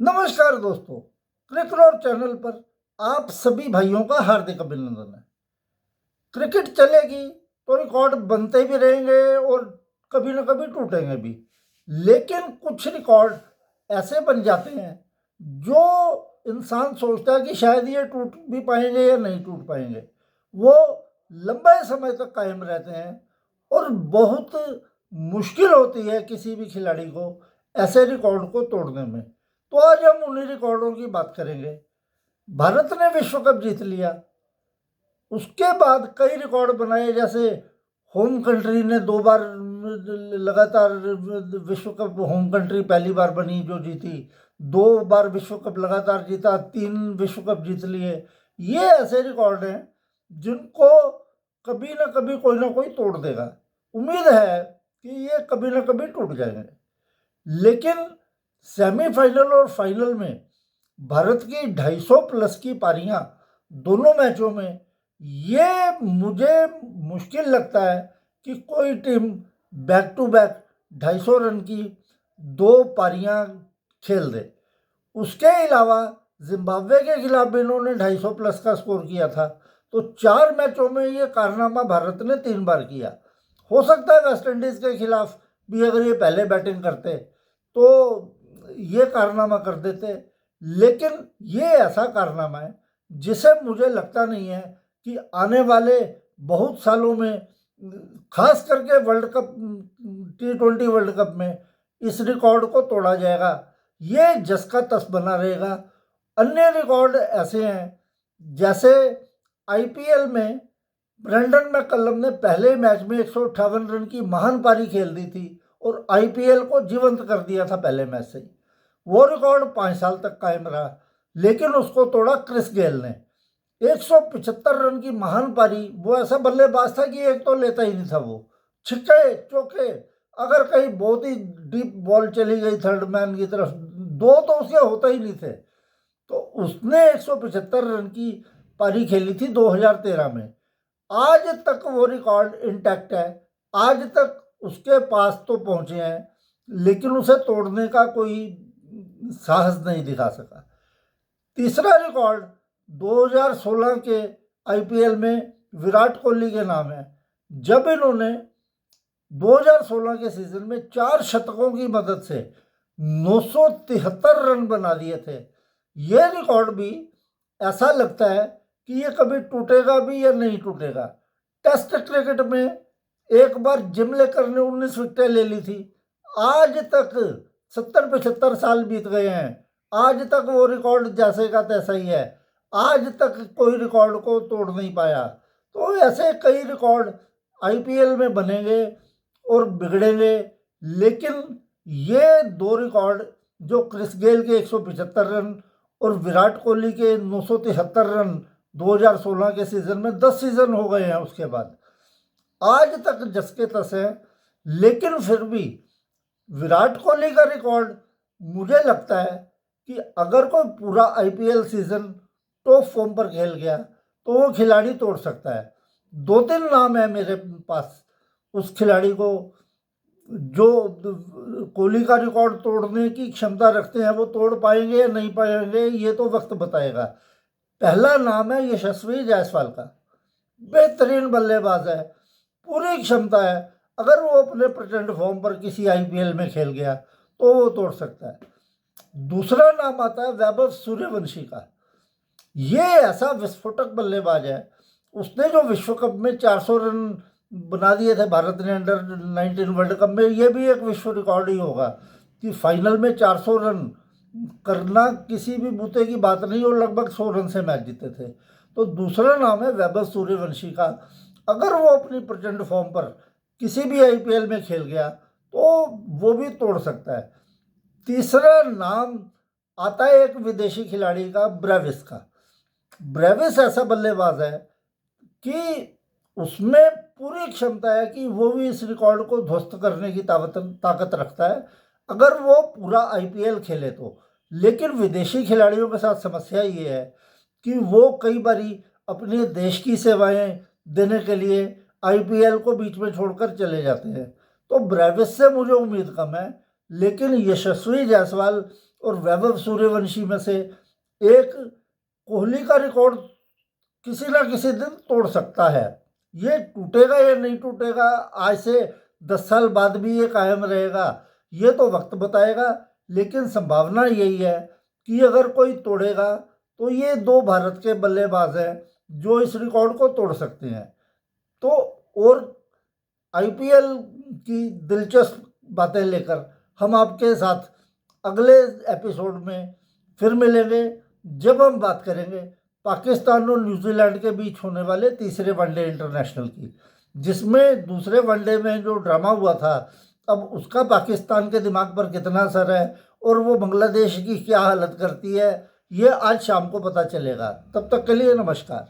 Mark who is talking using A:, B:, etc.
A: नमस्कार दोस्तों, cricket channel पर आप सभी भाइयों का हार्दिक अभिनंदन है। क्रिकेट चलेगी तो रिकॉर्ड बनते भी रहेंगे और कभी ना कभी टूटेंगे भी, लेकिन कुछ रिकॉर्ड ऐसे बन जाते हैं जो इंसान सोचता है कि शायद ये टूट भी पाएंगे या नहीं टूट पाएंगे। वो लंबे समय तक कायम रहते हैं और बहुत मुश्किल होती है किसी भी खिलाड़ी को ऐसे रिकॉर्ड को तोड़ने में। तो आज हम उन्हीं रिकॉर्डों की बात करेंगे। भारत ने विश्व कप जीत लिया, उसके बाद कई रिकॉर्ड बनाए, जैसे होम कंट्री ने 2 बार लगातार विश्व कप, होम कंट्री पहली बार बनी जो जीती, 2 बार विश्व कप लगातार जीता, 3 विश्व कप जीत लिए। ये ऐसे रिकॉर्ड हैं जिनको कभी ना कोई तोड़ देगा। उम्मीद है कि ये कभी ना कभी टूट जाएंगे, लेकिन सेमीफाइनल और फाइनल में भारत की 250 प्लस की पारियां दोनों मैचों में, ये मुझे मुश्किल लगता है कि कोई team back to back 250 run की 2 पारियां खेल दे। उसके अलावा जिम्बाब्वे के खिलाफ भी इन्होंने 250 प्लस का स्कोर किया था। तो 4 मैचों में ये कारनामा भारत ने 3 बार किया। हो सकता है वेस्ट इंडीज के खिलाफ भी अगर ये पहले बैटिंग करते तो ये कारनामा कर देते, लेकिन ये ऐसा कारनामा है जिसे मुझे लगता नहीं है कि आने वाले बहुत सालों में, खास करके world cup, T20 world cup में इस रिकॉर्ड को तोड़ा जाएगा। ये जस का तस बना रहेगा। अन्य रिकॉर्ड ऐसे हैं, जैसे IPL में ब्रेंडन मैककलम ने पहले मैच में 158 रन की महान पारी खेल दी थी और IPL को जीवंत कर दिया था पहले मैच से ही। वो रिकॉर्ड 5 साल तक कायम रहा, लेकिन उसको तोड़ा क्रिस गेल ने। 175 रन की महान पारी, वो ऐसा बल्लेबाज था कि एक तो लेता ही नहीं था वो। छिक्के चौके, अगर कहीं बहुत ही डीप बॉल चली गई थर्ड मैन की तरफ, 2 तो उसके होता ही नहीं थे। तो उसने 175 रन की पारी खेली थी 2013 में। आज तक वो रिकॉर्ड इंटैक्ट है, आज तक उसके पास तो पहुंचे हैं, लेकिन उसे तोड़ने का कोई साहस नहीं दिखा सका। तीसरा रिकॉर्ड 2016 के IPL में विराट कोहली के नाम है, जब इन्होंने 2016 के सीजन में 4 शतकों की मदद से 973 रन बना दिए थे। यह रिकॉर्ड भी ऐसा लगता है कि ये कभी टूटेगा भी या नहीं टूटेगा। टेस्ट क्रिकेट में एक बार जिम लेकर ने 19 विकेटें ले ली थी। आज तक 70-75 साल बीत गए हैं, आज तक वो रिकॉर्ड जैसे का तैसा ही है। आज तक कोई रिकॉर्ड को तोड़ नहीं पाया। तो ऐसे कई रिकॉर्ड IPL में बनेंगे और बिगड़ेंगे, लेकिन ये 2 रिकॉर्ड, जो क्रिस गेल के 175 रन और विराट कोहली के 973 रन 2016 के सीजन में, 10 सीजन हो गए हैं उसके बाद, आज तक जस के तस है। लेकिन फिर भी विराट कोहली का रिकॉर्ड, मुझे लगता है कि अगर कोई पूरा IPL सीजन टॉप फॉर्म पर खेल गया तो वो खिलाड़ी तोड़ सकता है। 2-3 नाम है मेरे पास उस खिलाड़ी को जो कोहली का रिकॉर्ड तोड़ने की क्षमता रखते हैं। वो तोड़ पाएंगे या नहीं पाएंगे ये तो वक्त बताएगा। पहला नाम है यशस्वी जायसवाल का। बेहतरीन बल्लेबाज है, पूरी क्षमता है। अगर वो अपने प्रेजेंट फॉर्म पर किसी IPL में खेल गया तो वो तोड़ सकता है। दूसरा नाम आता है वैभव सूर्यवंशी का। ये ऐसा विस्फोटक बल्लेबाज है, उसने जो विश्व कप में 400 रन बना दिए थे भारत ने अंडर-19 वर्ल्ड कप में, ये भी एक विश्व रिकॉर्ड ही होगा कि फाइनल में 400 रन करना किसी भी बूते की बात नहीं, और लगभग 100 रन से मैच जीते थे। तो दूसरा नाम है वैभव सूर्यवंशी का। अगर वो अपनी प्रेजेंट फॉर्म पर किसी भी IPL में खेल गया तो वो भी तोड़ सकता है। तीसरा नाम आता है एक विदेशी खिलाड़ी का, ब्रेविस का। ब्रेविस ऐसा बल्लेबाज है कि उसमें पूरी क्षमता है कि वो भी इस रिकॉर्ड को ध्वस्त करने की ताकत रखता है, अगर वो पूरा IPL खेले तो। लेकिन विदेशी खिलाड़ियों के साथ समस्या ये है कि वो कई बारी अपने देश की सेवाएं देने के लिए IPL को बीच में छोड़कर चले जाते हैं। तो ब्रेविस से मुझे उम्मीद कम है, लेकिन यशस्वी जायसवाल और वैभव सूर्यवंशी में से एक कोहली का रिकॉर्ड किसी ना किसी दिन तोड़ सकता है। ये टूटेगा या नहीं टूटेगा, आज से 10 साल बाद भी ये कायम रहेगा, ये तो वक्त बताएगा। लेकिन संभावना यही है कि अगर कोई तोड़ेगा तो ये दो भारत के बल्लेबाज हैं जो इस रिकॉर्ड को तोड़ सकते हैं। तो और आईपीएल की दिलचस्प बातें लेकर हम आपके साथ अगले एपिसोड में फिर मिलेंगे, जब हम बात करेंगे पाकिस्तान और न्यूजीलैंड के बीच होने वाले तीसरे वनडे इंटरनेशनल की, जिसमें दूसरे वनडे में जो ड्रामा हुआ था, अब उसका पाकिस्तान के दिमाग पर कितना असर है और वो बांग्लादेश की क्या हालत करती है, ये आज शाम को पता चलेगा। तब तक के लिए नमस्कार।